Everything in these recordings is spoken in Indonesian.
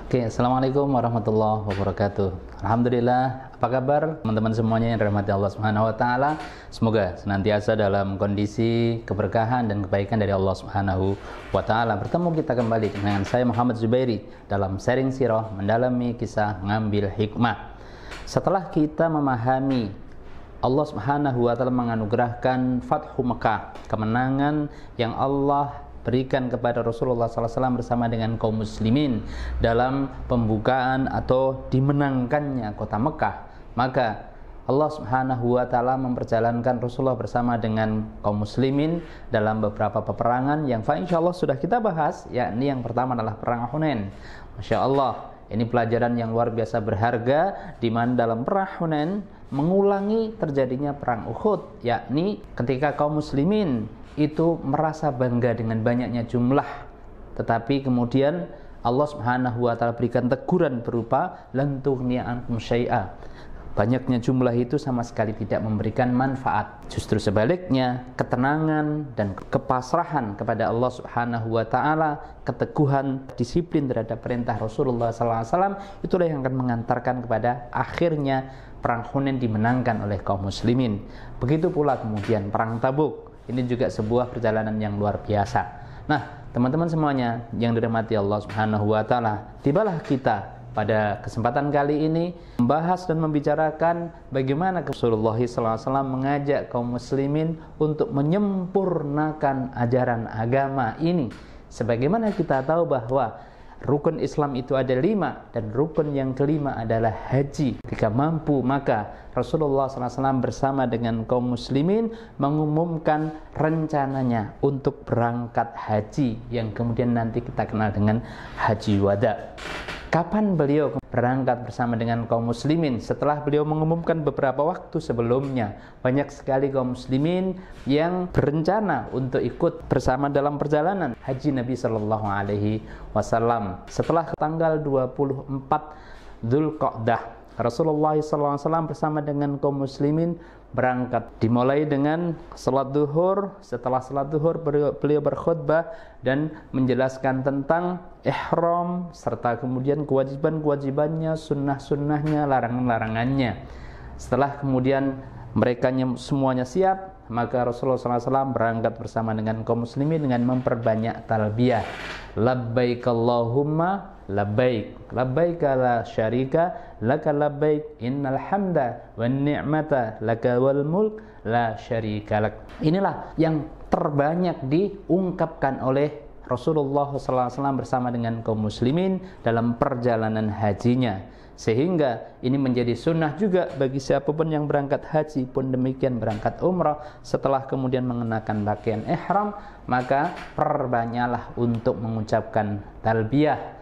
Oke, Assalamualaikum warahmatullahi wabarakatuh. Alhamdulillah, apa kabar teman-teman semuanya yang dirahmati Allah Subhanahu wa taala? Semoga senantiasa dalam kondisi keberkahan dan kebaikan dari Allah Subhanahu wa taala. Bertemu kita kembali dengan saya Muhammad Zubairi dalam sharing sirah mendalami kisah ngambil hikmah. Setelah kita memahami Allah Subhanahu wa taala menganugerahkan Fathu Mekah, kemenangan yang Allah berikan kepada Rasulullah SAW bersama dengan kaum muslimin dalam pembukaan atau dimenangkannya kota Mekah, maka Allah Subhanahu wa taala memperjalankan Rasulullah bersama dengan kaum muslimin dalam beberapa peperangan yang insyaallah sudah kita bahas, yakni yang pertama adalah perang Hunain. Masya Allah, ini pelajaran yang luar biasa berharga, di mana dalam perang Hunain mengulangi terjadinya perang Uhud, yakni ketika kaum muslimin itu merasa bangga dengan banyaknya jumlah, tetapi kemudian Allah Subhanahu wa taala berikan teguran berupa lan tughniya ankum syai'a. Banyaknya jumlah itu sama sekali tidak memberikan manfaat. Justru sebaliknya, ketenangan dan kepasrahan kepada Allah Subhanahu wa taala, keteguhan disiplin terhadap perintah Rasulullah SAW, itulah yang akan mengantarkan kepada akhirnya perang Hunain dimenangkan oleh kaum muslimin. Begitu pula kemudian perang Tabuk. Ini juga sebuah perjalanan yang luar biasa. Nah, teman-teman semuanya yang dirahmati Allah Subhanahu wa taala, tibalah kita pada kesempatan kali ini membahas dan membicarakan bagaimana Rasulullah SAW mengajak kaum muslimin untuk menyempurnakan ajaran agama ini. Sebagaimana kita tahu bahwa rukun Islam itu ada 5, dan rukun yang kelima adalah haji. Jika mampu, maka Rasulullah SAW bersama dengan kaum muslimin mengumumkan rencananya untuk berangkat haji, yang kemudian nanti kita kenal dengan haji wada. Kapan beliau berangkat bersama dengan kaum muslimin? Setelah beliau mengumumkan beberapa waktu sebelumnya. Banyak sekali kaum muslimin yang berencana untuk ikut bersama dalam perjalanan haji Nabi Shallallahu Alaihi Wasallam. Setelah tanggal 24 Dzulqa'dah, Rasulullah SAW bersama dengan kaum muslimin berangkat. Dimulai dengan salat duhur. Setelah salat duhur beliau berkhutbah dan menjelaskan tentang ihram serta kemudian kewajiban-kewajibannya, sunnah-sunnahnya, larangan-larangannya. Setelah kemudian mereka semuanya siap, maka Rasulullah SAW berangkat bersama dengan kaum muslimin dengan memperbanyak talbiyah. Labbaik Allahumma labbaik, labbaik la syarika laka labbaik, innal hamda wan ni'mata laka wal mulk la syarika lak. Inilah yang terbanyak diungkapkan oleh Rasulullah SAW bersama dengan kaum muslimin dalam perjalanan hajinya. Sehingga ini menjadi sunnah juga bagi siapapun yang berangkat haji, pun demikian berangkat umrah. Setelah kemudian mengenakan pakaian ihram, maka perbanyaklah untuk mengucapkan talbiyah.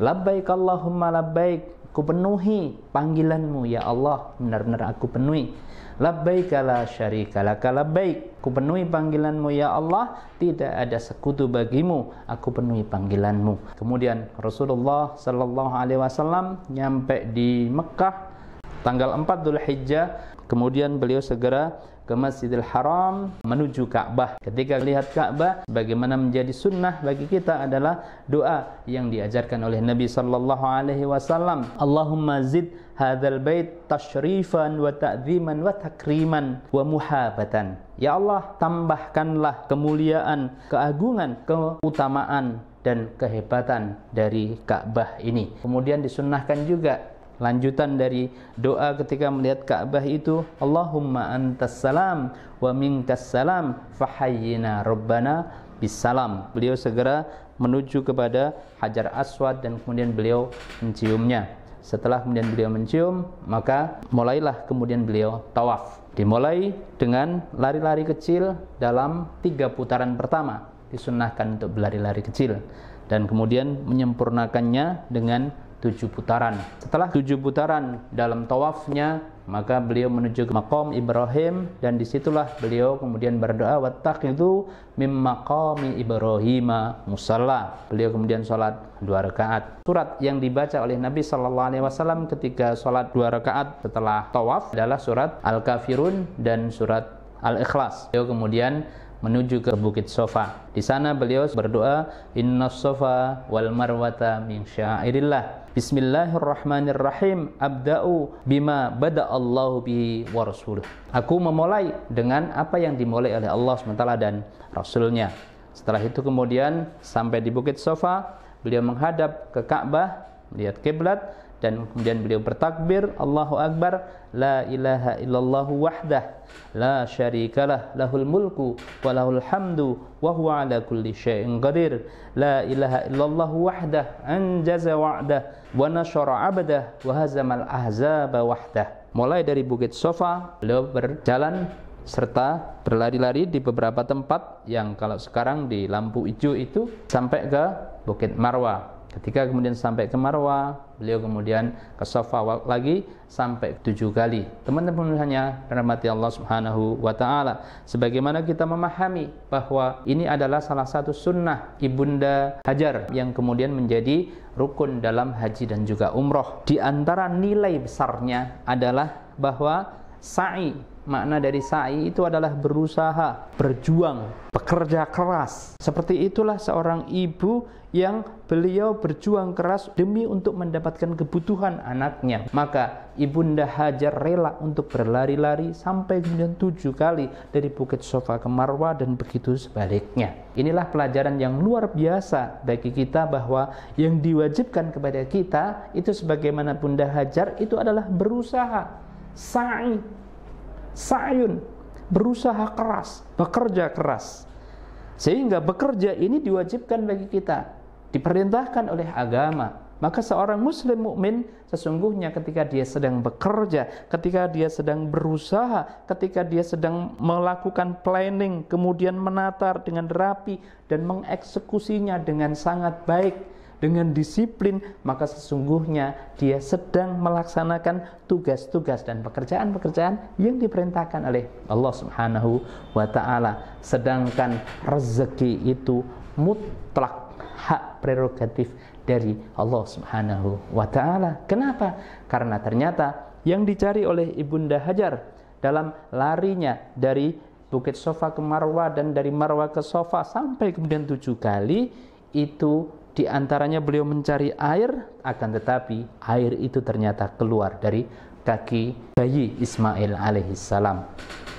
Labbaik Allahumma labbaik, ku penuhi panggilanmu ya Allah, benar-benar aku penuhi. Labbaik la syarika laka labbaik, ku penuhi panggilanmu ya Allah, tidak ada sekutu bagimu, aku penuhi panggilanmu. Kemudian Rasulullah sallallahu alaihi wasallam nyampe di Mekah tanggal 4 Dzulhijjah. Kemudian beliau segera ke Masjidil Haram menuju Ka'bah. Ketika lihat Ka'bah, bagaimana menjadi sunnah bagi kita adalah doa yang diajarkan oleh Nabi sallallahu alaihi wasallam. Allahumma zid hadzal bait tasyrifan wa ta'ziman wa takriman wa muhabatan. Ya Allah, tambahkanlah kemuliaan, keagungan, keutamaan dan kehebatan dari Ka'bah ini. Kemudian disunnahkan juga lanjutan dari doa ketika melihat Ka'bah itu, Allahumma antas salam wa minkas salam fahayyina rabbana bisalam. Beliau segera menuju kepada Hajar Aswad dan kemudian beliau menciumnya. Setelah kemudian beliau mencium, maka mulailah kemudian beliau tawaf. Dimulai dengan lari-lari kecil dalam 3 putaran pertama. Disunnahkan untuk berlari-lari kecil, dan kemudian menyempurnakannya dengan 7 putaran. Setelah 7 putaran dalam tawafnya, maka beliau menuju ke maqam Ibrahim, dan disitulah beliau kemudian berdoa wattakhidhu mim maqami Ibrahima musalla. Beliau kemudian sholat 2 rakaat. Surat yang dibaca oleh Nabi SAW ketika sholat 2 rakaat setelah tawaf adalah surat Al-Kafirun dan surat Al-Ikhlas. Beliau kemudian menuju ke Bukit Sofa. Di sana beliau berdoa, Innas Sofa wal Marwata min syairillah. Bismillahirrahmanirrahim. Abda'u bima bada'allahu bihi wa rasuluh. Aku memulai dengan apa yang dimulai oleh Allah SWT dan Rasulnya. Setelah itu kemudian sampai di Bukit Sofa, beliau menghadap ke Ka'bah, melihat kiblat, dan kemudian beliau bertakbir, Allahu Akbar, la ilaha illallah wahdah, la syarikalah, lahul mulku wa lahul hamdu wa huwa ala kulli syai'in qadir, la ilaha illallah wahdah, anjaza wa'dah wa nasyara 'abdah wa hazamal ahzaba wahdah. Mulai dari Bukit Sofa, beliau berjalan serta berlari-lari di beberapa tempat yang kalau sekarang di lampu hijau itu, sampai ke Bukit Marwa. Ketika kemudian sampai ke Marwa, beliau kemudian ke Safa lagi sampai 7 kali. Teman-teman hanya rahmati Allah Subhanahu wa taala. Sebagaimana kita memahami bahwa ini adalah salah satu sunnah Ibunda Hajar yang kemudian menjadi rukun dalam haji dan juga umroh. Di antara nilai besarnya adalah bahwa sa'i, makna dari sa'i itu adalah berusaha, berjuang, bekerja keras. Seperti itulah seorang ibu yang beliau berjuang keras demi untuk mendapatkan kebutuhan anaknya. Maka Ibunda Hajar rela untuk berlari-lari sampai kemudian 7 kali dari Bukit Sofa ke Marwa dan begitu sebaliknya. Inilah pelajaran yang luar biasa bagi kita bahwa yang diwajibkan kepada kita itu sebagaimana Bunda Hajar itu adalah berusaha, sa'i, sa'yun, berusaha keras, bekerja keras. Sehingga bekerja ini diwajibkan bagi kita, diperintahkan oleh agama. Maka seorang muslim mukmin sesungguhnya ketika dia sedang bekerja, ketika dia sedang berusaha, ketika dia sedang melakukan planning, kemudian menata dengan rapi dan mengeksekusinya dengan sangat baik, dengan disiplin, maka sesungguhnya dia sedang melaksanakan tugas-tugas dan pekerjaan-pekerjaan yang diperintahkan oleh Allah Subhanahu wa taala. Sedangkan rezeki itu mutlak, hak prerogatif dari Allah Subhanahu wa taala. Kenapa? Karena ternyata yang dicari oleh Ibunda Hajar dalam larinya dari Bukit Sofa ke Marwa dan dari Marwa ke Sofa sampai kemudian 7 kali itu di antaranya beliau mencari air, akan tetapi air itu ternyata keluar dari kaki bayi Ismail alaihissalam.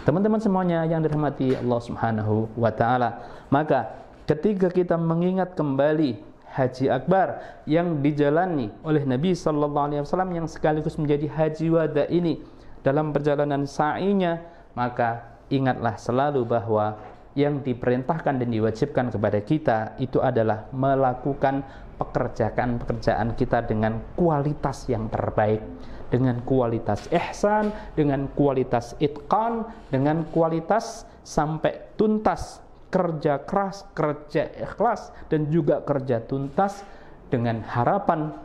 Teman-teman semuanya yang dirahmati Allah Subhanahu wa taala, maka ketika kita mengingat kembali Haji Akbar yang dijalani oleh Nabi sallallahu alaihi wasallam yang sekaligus menjadi haji wada ini dalam perjalanan sa'inya, maka ingatlah selalu bahwa yang diperintahkan dan diwajibkan kepada kita itu adalah melakukan pekerjaan kita dengan kualitas yang terbaik, dengan kualitas ihsan, dengan kualitas itqan, dengan kualitas sampai tuntas, kerja keras, kerja ikhlas, dan juga kerja tuntas dengan harapan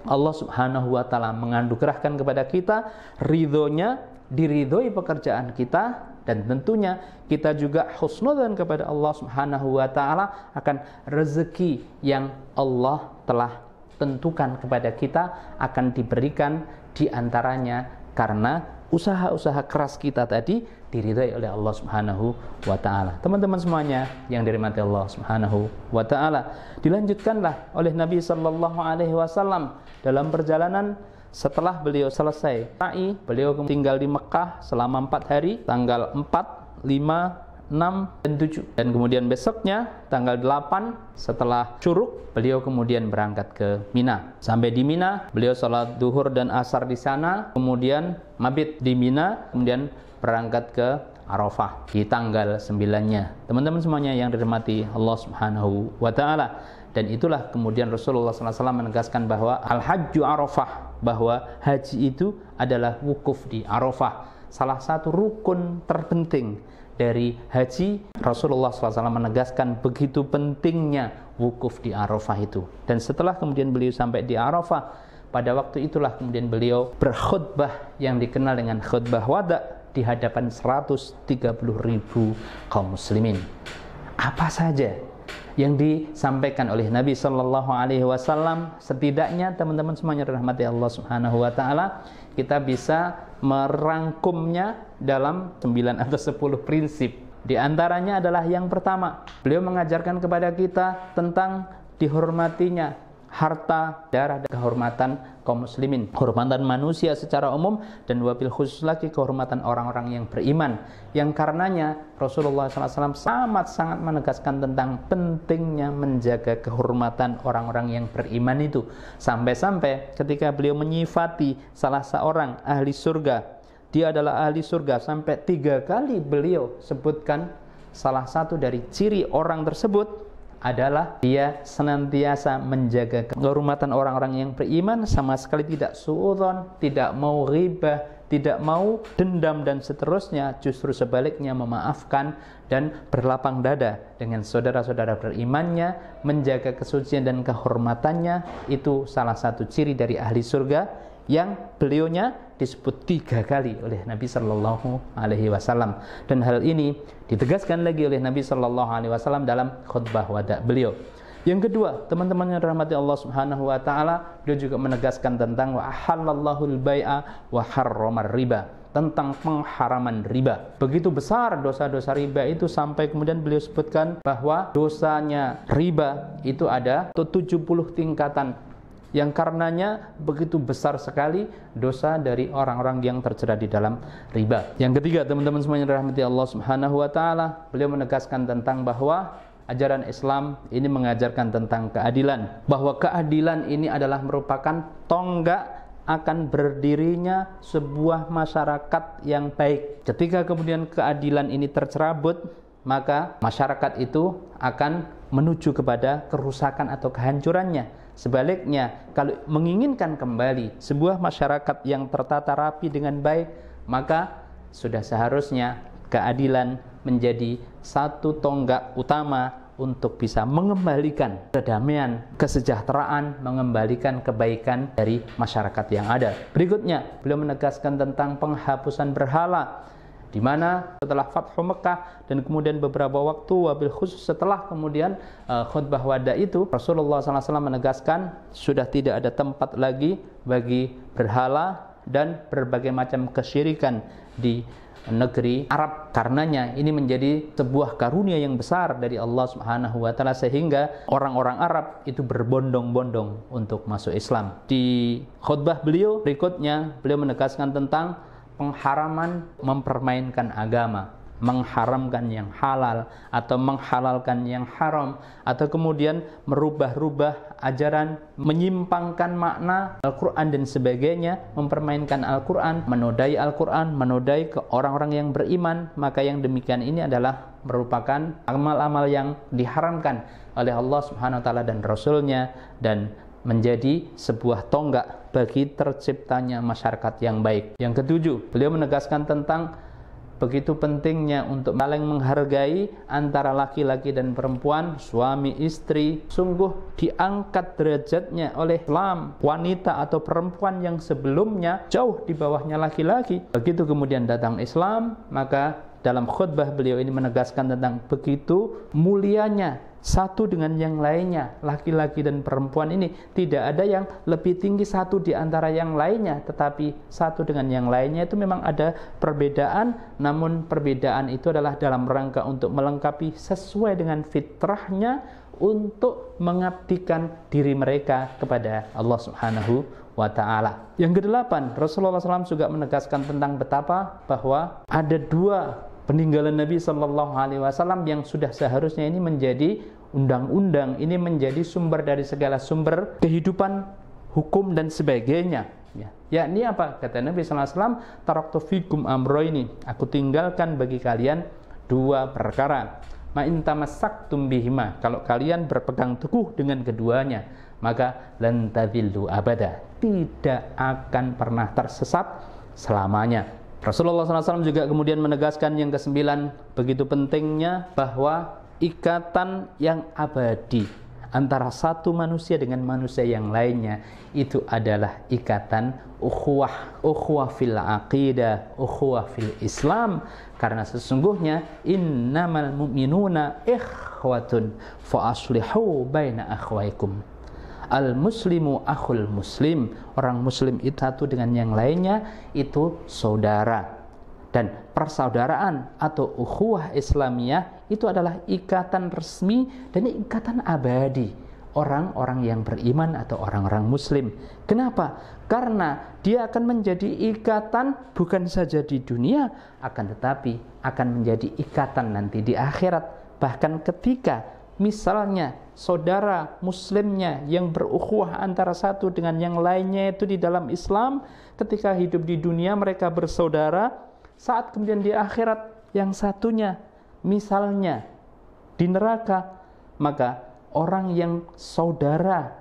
Allah Subhanahu wa taala menganugerahkan kepada kita ridhonya, diridhoi pekerjaan kita, dan tentunya kita juga husnudzan kepada Allah Subhanahu wa taala akan rezeki yang Allah telah tentukan kepada kita akan diberikan di antaranya karena usaha-usaha keras kita tadi diridhai oleh Allah Subhanahu wa taala. Teman-teman semuanya yang dirahmati Allah Subhanahu wa taala, dilanjutkanlah oleh Nabi sallallahu alaihi wasallam dalam perjalanan. Setelah beliau selesai sa'i, beliau tinggal di Mekah selama 4 hari, tanggal 4, 5, 6, dan 7. Dan kemudian besoknya, tanggal 8, setelah syuruk, beliau kemudian berangkat ke Mina. Sampai di Mina, beliau sholat duhur dan asar di sana, kemudian mabit di Mina, kemudian berangkat ke Arafah di tanggal 9-nya. Teman-teman semuanya yang dirahmati Allah Subhanahu wa taala. Dan itulah kemudian Rasulullah SAW menegaskan bahwa Al-Hajju Arafah, bahwa haji itu adalah wukuf di Arafah. Salah satu rukun terpenting dari haji, Rasulullah SAW menegaskan begitu pentingnya wukuf di Arafah itu. Dan setelah kemudian beliau sampai di Arafah, pada waktu itulah kemudian beliau berkhutbah yang dikenal dengan khutbah wada di hadapan 130.000 kaum muslimin. Apa saja yang disampaikan oleh Nabi Sallallahu Alaihi Wasallam? Setidaknya teman-teman semuanya dirahmati Allah Subhanahu Wa Taala, kita bisa merangkumnya dalam 9 atau 10 prinsip. Di antaranya adalah yang pertama, beliau mengajarkan kepada kita tentang dihormatinya harta, darah, dan kehormatan kaum muslimin, kehormatan manusia secara umum, dan wabil khusus lagi kehormatan orang-orang yang beriman, yang karenanya Rasulullah SAW sangat menegaskan tentang pentingnya menjaga kehormatan orang-orang yang beriman itu, sampai-sampai ketika beliau menyifati salah seorang ahli surga, dia adalah ahli surga, sampai 3 kali beliau sebutkan salah satu dari ciri orang tersebut adalah dia senantiasa menjaga kehormatan orang-orang yang beriman, sama sekali tidak suudzon, tidak mau ghibah, tidak mau dendam dan seterusnya, justru sebaliknya memaafkan dan berlapang dada dengan saudara-saudara berimannya, menjaga kesucian dan kehormatannya. Itu salah satu ciri dari ahli surga yang beliaunya disebut 3 kali oleh Nabi Sallallahu Alaihi Wasallam, dan hal ini ditegaskan lagi oleh Nabi Sallallahu Alaihi Wasallam dalam khutbah wada beliau. Yang kedua, teman-teman yang dirahmati Allah Subhanahu Wa Taala, beliau juga menegaskan tentang wa halallahu al-bai'a wa harramar riba, tentang pengharaman riba. Begitu besar dosa-dosa riba itu sampai kemudian beliau sebutkan bahwa dosanya riba itu ada 70 tingkatan, yang karenanya begitu besar sekali dosa dari orang-orang yang terjerat di dalam riba. Yang ketiga, teman-teman semuanya dirahmati Allah Subhanahu Wa Taala, beliau menegaskan tentang bahwa ajaran Islam ini mengajarkan tentang keadilan, bahwa keadilan ini adalah merupakan tonggak akan berdirinya sebuah masyarakat yang baik. Ketika kemudian keadilan ini tercerabut, maka masyarakat itu akan menuju kepada kerusakan atau kehancurannya. Sebaliknya, kalau menginginkan kembali sebuah masyarakat yang tertata rapi dengan baik, maka sudah seharusnya keadilan menjadi satu tonggak utama untuk bisa mengembalikan kedamaian, kesejahteraan, mengembalikan kebaikan dari masyarakat yang ada. Berikutnya, beliau menegaskan tentang penghapusan berhala, di mana setelah Fathu Mekah dan kemudian beberapa waktu wabil khusus setelah kemudian khutbah wada itu, Rasulullah SAW menegaskan sudah tidak ada tempat lagi bagi berhala dan berbagai macam kesyirikan di negeri Arab. Karenanya ini menjadi sebuah karunia yang besar dari Allah Subhanahu Wa Taala, sehingga orang-orang Arab itu berbondong-bondong untuk masuk Islam. Di khutbah beliau berikutnya, beliau menegaskan tentang pengharaman mempermainkan agama, mengharamkan yang halal atau menghalalkan yang haram, atau kemudian merubah-rubah ajaran, menyimpangkan makna Al-Quran dan sebagainya, mempermainkan Al-Quran, menodai Al-Quran, menodai ke orang-orang yang beriman. Maka yang demikian ini adalah merupakan amal-amal yang diharamkan oleh Allah Subhanahu Wa Taala dan Rasulnya, dan menjadi sebuah tonggak bagi terciptanya masyarakat yang baik. Yang ketujuh, beliau menegaskan tentang begitu pentingnya untuk saling menghargai antara laki-laki dan perempuan, suami istri. Sungguh diangkat derajatnya oleh Islam wanita atau perempuan yang sebelumnya jauh di bawahnya laki-laki. Begitu kemudian datang Islam, maka dalam khutbah beliau ini menegaskan tentang begitu mulianya satu dengan yang lainnya. Laki-laki dan perempuan ini tidak ada yang lebih tinggi satu di antara yang lainnya, tetapi satu dengan yang lainnya itu memang ada perbedaan, namun perbedaan itu adalah dalam rangka untuk melengkapi sesuai dengan fitrahnya, untuk mengabdikan diri mereka kepada Allah Subhanahu Wa Ta'ala. Yang kedelapan, Rasulullah SAW juga menegaskan tentang betapa bahwa ada 2 peninggalan Nabi Sallallahu Alaihi Wasallam yang sudah seharusnya ini menjadi undang-undang, ini menjadi sumber dari segala sumber kehidupan, hukum dan sebagainya. Yakni apa? Kata Nabi Sallallahu Alaihi Wasallam, taraktu fikum amroini, aku tinggalkan bagi kalian 2 perkara. Ma in tamassaktum bihima, kalau kalian berpegang teguh dengan keduanya, maka lan tadillu abada, tidak akan pernah tersesat selamanya. Rasulullah SAW juga kemudian menegaskan yang ke-9, begitu pentingnya bahwa ikatan yang abadi antara satu manusia dengan manusia yang lainnya itu adalah ikatan ukhuwah fil aqidah, ukhuwah fil Islam. Karena sesungguhnya innamal mu'minuna ikhwatun fa aslihu baina akhwaikum. Al-muslimu akhul muslim, orang muslim itu satu dengan yang lainnya itu saudara. Dan persaudaraan atau ukhuwah Islamiyah itu adalah ikatan resmi dan ikatan abadi. orang-orang yang beriman atau orang-orang muslim. Kenapa? Karena dia akan menjadi ikatan bukan saja di dunia, akan tetapi akan menjadi ikatan nanti di akhirat. Bahkan ketika misalnya saudara muslimnya yang berukhuwah antara satu dengan yang lainnya itu di dalam Islam, ketika hidup di dunia mereka bersaudara, saat kemudian di akhirat yang satunya misalnya di neraka, maka orang yang saudara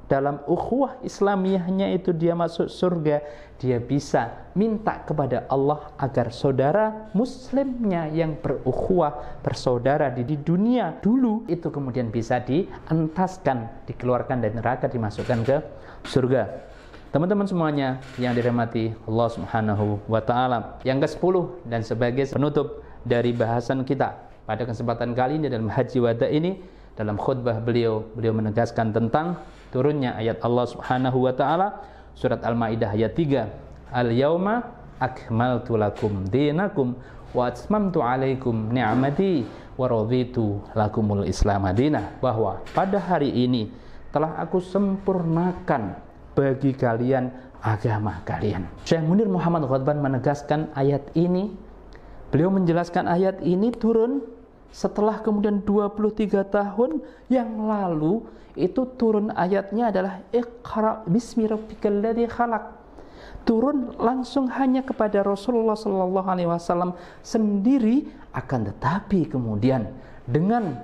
dalam ukhuwah Islamiyahnya itu dia masuk surga, dia bisa minta kepada Allah agar saudara muslimnya yang berukhuwah, bersaudara di dunia dulu itu kemudian bisa dientaskan, dikeluarkan dari neraka, dimasukkan ke surga. Teman-teman semuanya yang dirahmati Allah Subhanahu wa taala. Yang ke-10 dan sebagai penutup dari bahasan kita pada kesempatan kali ini dalam Haji Wada ini, dalam khutbah beliau menegaskan tentang turunnya ayat Allah Subhanahu wa taala surat Al-Maidah ayat 3. Al-yauma akmaltu lakum dinakum wa atmamtu alaikum ni'mati wa raditu lakumul Islam madinah, bahwa pada hari ini telah aku sempurnakan bagi kalian agama kalian. Syekh Munir Muhammad Ghadban menegaskan ayat ini, beliau menjelaskan ayat ini turun setelah kemudian 23 tahun yang lalu itu turun ayatnya adalah Iqra bismi rabbikal ladzi khalaq. Turun langsung hanya kepada Rasulullah sallallahu alaihi wasallam sendiri, akan tetapi kemudian dengan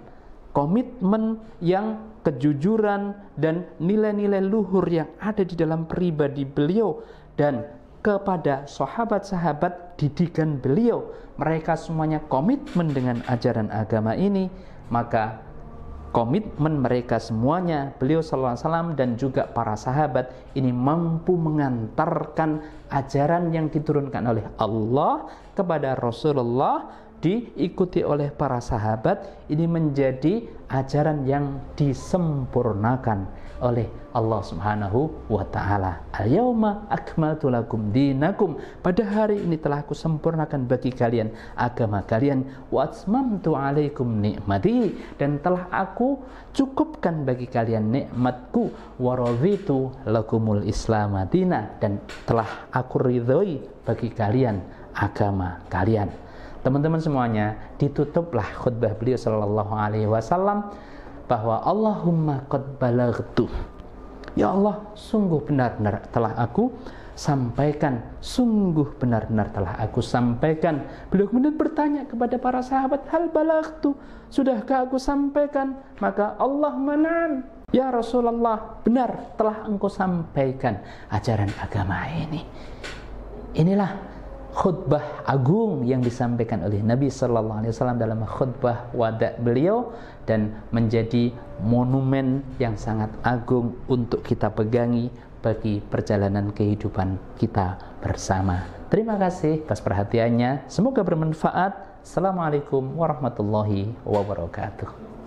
komitmen yang kejujuran dan nilai-nilai luhur yang ada di dalam pribadi beliau dan kepada sahabat-sahabat didikan beliau, mereka semuanya komitmen dengan ajaran agama ini, maka komitmen mereka semuanya, beliau sallallahu alaihi wasallam dan juga para sahabat ini mampu mengantarkan ajaran yang diturunkan oleh Allah kepada Rasulullah, diikuti oleh para sahabat, ini menjadi ajaran yang disempurnakan oleh Allah Subhanahu wa taala. Al-yauma akmaltu lakum dinakum, pada hari ini telah aku sempurnakan bagi kalian agama kalian, wa atmamtu alaikum ni'mati, dan telah aku cukupkan bagi kalian nikmatku, wa raditu lakumul Islam madinah, dan telah aku ridhoi bagi kalian agama kalian. Teman-teman semuanya, ditutuplah khutbah beliau sallallahu alaihi wasallam bahwa Allahumma qad balaghtu, ya Allah, sungguh benar-benar telah aku sampaikan, sungguh benar-benar telah aku sampaikan. Beliau kemudian bertanya kepada para sahabat, hal balaghtu, sudahkah aku sampaikan? Maka Allah menam, ya Rasulullah, benar telah engkau sampaikan ajaran agama ini. Inilah khutbah agung yang disampaikan oleh Nabi sallallahu alaihi wasallam dalam khutbah wada beliau, dan menjadi monumen yang sangat agung untuk kita pegangi bagi perjalanan kehidupan kita bersama. Terima kasih atas perhatiannya, semoga bermanfaat. Assalamualaikum warahmatullahi wabarakatuh.